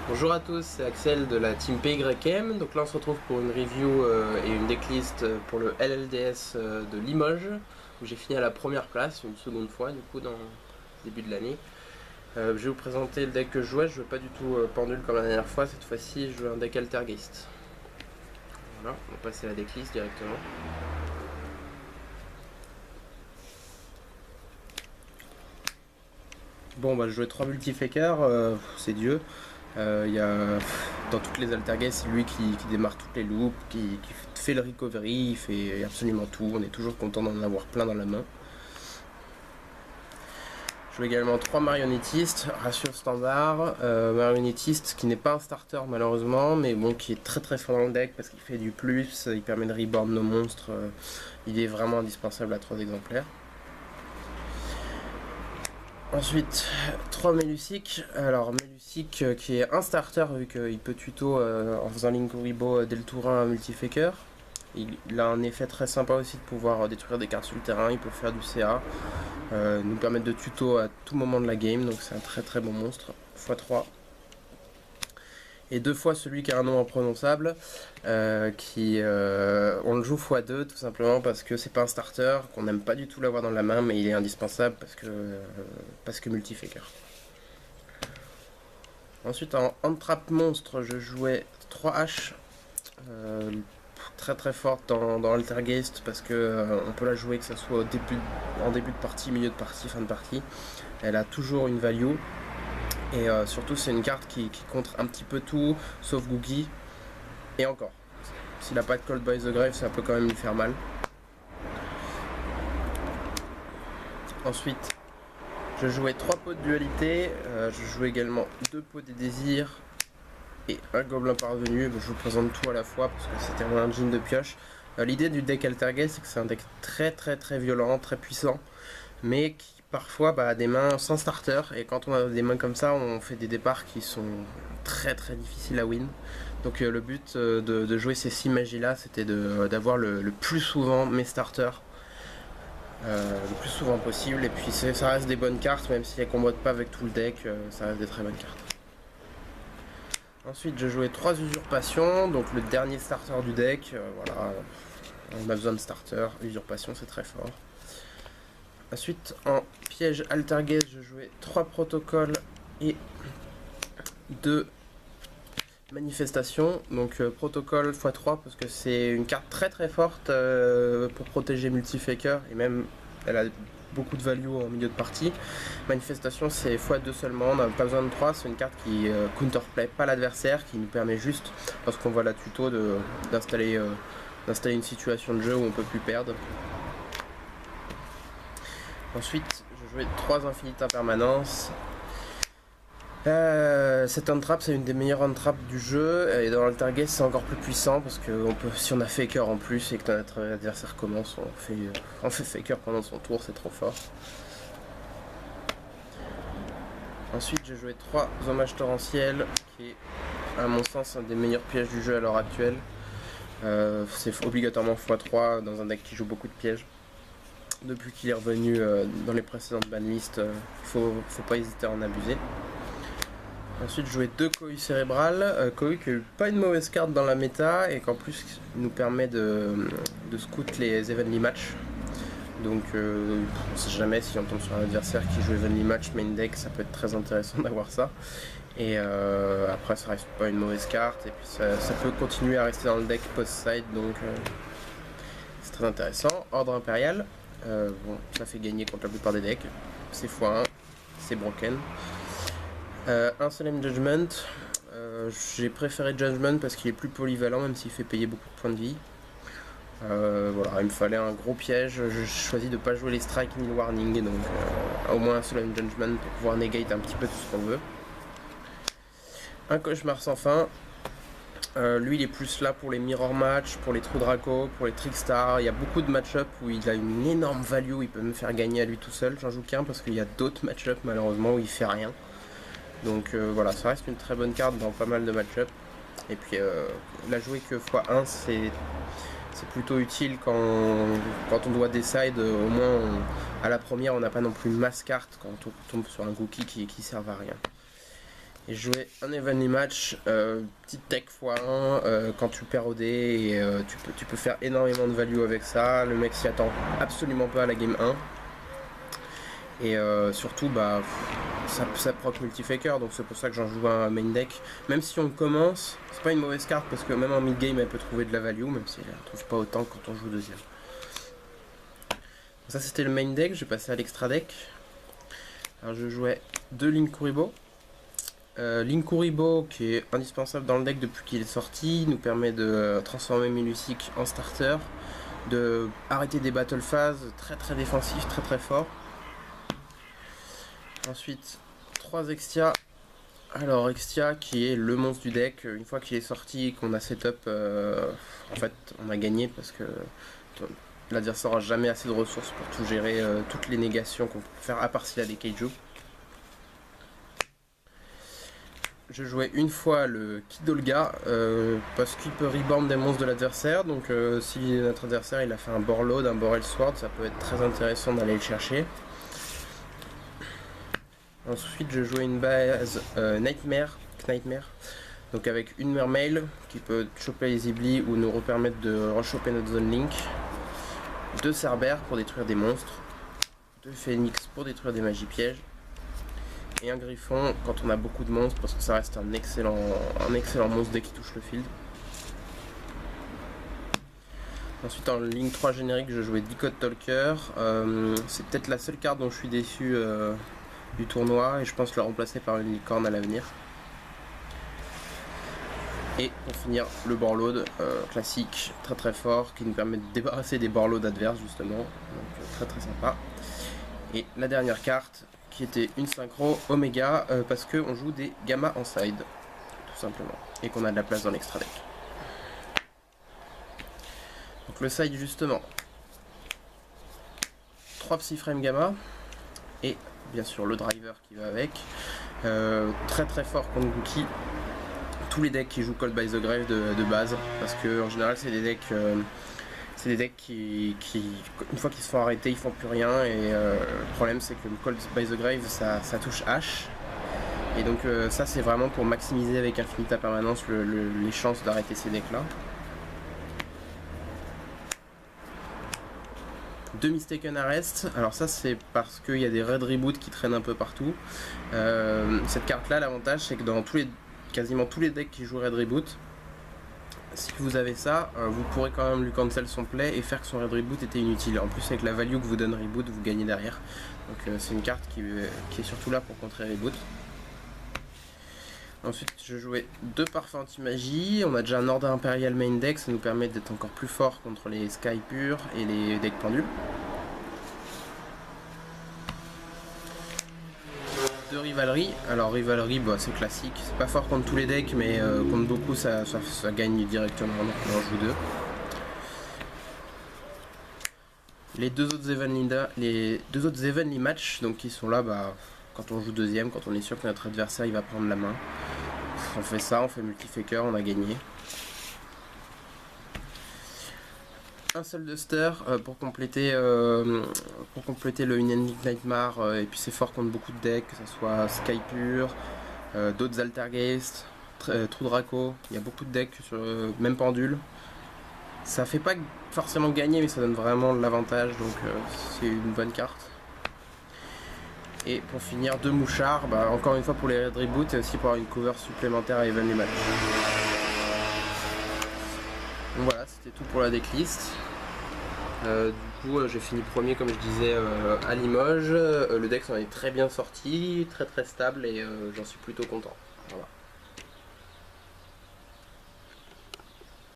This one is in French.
Bonjour à tous, c'est Axel de la team PYM. Donc là on se retrouve pour une review et une decklist pour le LLDS de Limoges, où j'ai fini à la première place une seconde fois du coup dans le début de l'année. Je vais vous présenter le deck que je jouais. Je jouais pas du tout pendule comme la dernière fois, cette fois-ci je joue un deck Altergeist. Voilà, on va passer à la decklist directement. Bon bah je jouais 3 multifakers, c'est Dieu. Dans toutes les Altergeist, c'est lui qui démarre toutes les loops, qui fait le recovery, il fait absolument tout. On est toujours content d'en avoir plein dans la main. Je joue également 3 marionnettistes, ratio standard. Marionnettiste qui n'est pas un starter malheureusement, mais bon, qui est très fort dans le deck parce qu'il fait du plus, il permet de reborn nos monstres. Il est vraiment indispensable à 3 exemplaires. Ensuite, 3 Melusic. Alors, Melusic qui est un starter vu qu'il peut tuto en faisant Linkuriboh dès le tour 1 à Multifaker. Il a un effet très sympa aussi de pouvoir détruire des cartes sur le terrain. Il peut faire du CA, nous permettre de tuto à tout moment de la game. Donc, c'est un très bon monstre. x3. Et 2 fois celui qui a un nom imprononçable, on le joue x2 tout simplement parce que c'est pas un starter, qu'on n'aime pas du tout l'avoir dans la main, mais il est indispensable parce que multifaker. Ensuite en hand-trap monstre, je jouais 3 H, très forte dans Altergeist parce que on peut la jouer que ce soit en début de partie, milieu de partie, fin de partie. Elle a toujours une value. Et surtout c'est une carte qui contre un petit peu tout, sauf Googie. Et encore, s'il n'a pas de Cold by the Grave, ça peut quand même lui faire mal. Ensuite, je jouais 3 pots de dualité. Je jouais également 2 pots des désirs et un gobelin parvenu. Je vous présente tout à la fois parce que c'était un engine de pioche. L'idée du deck Altergeist, c'est que c'est un deck très violent, très puissant, mais qui parfois a des mains sans starter, et quand on a des mains comme ça, on fait des départs qui sont très difficiles à win. Donc le but de jouer ces 6 magies là, c'était d'avoir le plus souvent mes starters, le plus souvent possible, et puis ça reste des bonnes cartes, même si elles ne combattent pas avec tout le deck, ça reste des très bonnes cartes. Ensuite je jouais 3 usurpations, donc le dernier starter du deck, voilà, on a besoin de starter, usurpation c'est très fort. Ensuite, en piège Altergeist, je jouais 3 protocoles et 2 manifestations. Donc protocole x3 parce que c'est une carte très forte pour protéger Multifaker, et même elle a beaucoup de value en milieu de partie. Manifestation c'est x2 seulement, on n'a pas besoin de 3, c'est une carte qui counterplay pas l'adversaire, qui nous permet juste, lorsqu'on voit la tuto, d'installer une situation de jeu où on peut plus perdre. Ensuite, je jouais 3 infinites impermanences. Cette hand-trap, c'est une des meilleures hand-trap du jeu, et dans l'Altergeist, c'est encore plus puissant parce que si on a Faker en plus et que notre adversaire commence, on fait Faker pendant son tour, c'est trop fort. Ensuite, j'ai joué 3 hommages torrentiels, qui est, à mon sens, un des meilleurs pièges du jeu à l'heure actuelle. C'est obligatoirement x3 dans un deck qui joue beaucoup de pièges. Depuis qu'il est revenu dans les précédentes banlists, faut pas hésiter à en abuser. Ensuite, je jouais 2 Kohu cérébrales. Kohu qui n'a pas une mauvaise carte dans la méta et qu'en plus nous permet de scout les Evenly Match. Donc on ne sait jamais si on tombe sur un adversaire qui joue Evenly Match main deck, ça peut être très intéressant d'avoir ça. Et après, ça reste pas une mauvaise carte, et puis ça peut continuer à rester dans le deck post-side, donc c'est très intéressant. Ordre impérial. Bon, ça fait gagner contre la plupart des decks. C'est x1, c'est broken. Un Solemn Judgment. J'ai préféré Judgment parce qu'il est plus polyvalent, même s'il fait payer beaucoup de points de vie. Voilà, il me fallait un gros piège. Je choisis de ne pas jouer les strikes ni le warning, donc au moins un Solemn Judgment pour pouvoir negate un petit peu tout ce qu'on veut. Un cauchemar sans fin. Lui il est plus là pour les mirror match, pour les trous Draco, pour les trickstar. Il y a beaucoup de match-up où il a une énorme value, il peut me faire gagner à lui tout seul. J'en joue qu'un parce qu'il y a d'autres match-up malheureusement où il fait rien. Donc voilà, ça reste une très bonne carte dans pas mal de match-up. Et puis la jouer que x1 c'est plutôt utile quand on doit decide. Au moins à la première on n'a pas non plus masse carte quand on tombe sur un Gookie qui sert à rien. Et jouer un Evenly Match, petite tech x1 quand tu perds au dé, et tu peux faire énormément de value avec ça. Le mec s'y attend absolument pas à la game 1. Et surtout, bah, ça proc multi-faker, donc c'est pour ça que j'en joue un main deck. Même si on commence, c'est pas une mauvaise carte parce que même en mid-game elle peut trouver de la value, même si elle ne trouve pas autant quand on joue deuxième. Ça c'était le main deck, je vais passer à l'extra deck. Alors je jouais 2 Linkuriboh. Linkuriboh qui est indispensable dans le deck depuis qu'il est sorti, nous permet de transformer Melusic en starter, de arrêter des battle phases très défensifs, très fort. Ensuite 3 Extia. Alors Extia qui est le monstre du deck, une fois qu'il est sorti et qu'on a setup, en fait on a gagné parce que l'adversaire n'aura jamais assez de ressources pour tout gérer, toutes les négations qu'on peut faire à part s'il a des kaiju. Je jouais une fois le Kidolga parce qu'il peut reborn des monstres de l'adversaire, donc si notre adversaire il a fait un Borload, un Borel Sword, ça peut être très intéressant d'aller le chercher. Ensuite je jouais une base Knightmare, donc avec une Mermail qui peut choper les Iblis ou nous permettre de rechoper notre zone link, 2 Cerbères pour détruire des monstres, 2 Phoenix pour détruire des magies pièges, et un Griffon quand on a beaucoup de monstres parce que ça reste un excellent monstre dès qu'il touche le field. Ensuite en ligne 3 générique je jouais Decode Talker, c'est peut-être la seule carte dont je suis déçu du tournoi et je pense le remplacer par une licorne à l'avenir. Et pour finir le Borload classique, très fort, qui nous permet de débarrasser des Borloads adverses justement, donc très sympa. Et la dernière carte qui était une synchro Omega parce qu'on joue des Gamma en side tout simplement et qu'on a de la place dans l'extra deck. Donc le side justement, 3 Psyframe Gamma et bien sûr le driver qui va avec, très fort contre Gookie. Tous les decks qui jouent Called by the Grave de base, parce que en général c'est des decks qui une fois qu'ils se font arrêter ils font plus rien, et le problème c'est que le Called by the Grave ça touche H, et donc ça c'est vraiment pour maximiser avec Infinita Permanence les chances d'arrêter ces decks là. 2 Mistaken Arrest, alors ça c'est parce qu'il y a des Red Reboot qui traînent un peu partout. Cette carte là, l'avantage c'est que dans quasiment tous les decks qui jouent Red Reboot, si vous avez ça, vous pourrez quand même lui cancel son play et faire que son Red Reboot était inutile. En plus avec la value que vous donne Reboot, vous gagnez derrière. Donc c'est une carte qui est surtout là pour contrer Reboot. Ensuite je jouais 2 parfums anti-magie, on a déjà un ordre impérial main deck, ça nous permet d'être encore plus fort contre les Sky purs et les decks pendules. 2 Rivalry, alors Rivalry bah, c'est classique, c'est pas fort contre tous les decks mais contre beaucoup ça gagne directement, donc on en joue 2. Les deux autres Evenly Match, donc qui sont là bah, quand on joue deuxième, quand on est sûr que notre adversaire il va prendre la main. On fait ça, on fait multi-faker, on a gagné. Un seul Duster pour compléter le Unending Nightmare, et puis c'est fort contre beaucoup de decks, que ce soit Sky Pure, d'autres Altergeist, True Draco, il y a beaucoup de decks, même Pendule. Ça fait pas forcément gagner mais ça donne vraiment de l'avantage, donc c'est une bonne carte. Et pour finir 2 Mouchards, bah, encore une fois pour les Red Reboot et aussi pour avoir une cover supplémentaire à Evenly Match. Donc voilà, c'était tout pour la decklist. Du coup j'ai fini premier comme je disais à Limoges. Le deck s'en est très bien sorti, très stable, et j'en suis plutôt content. Voilà.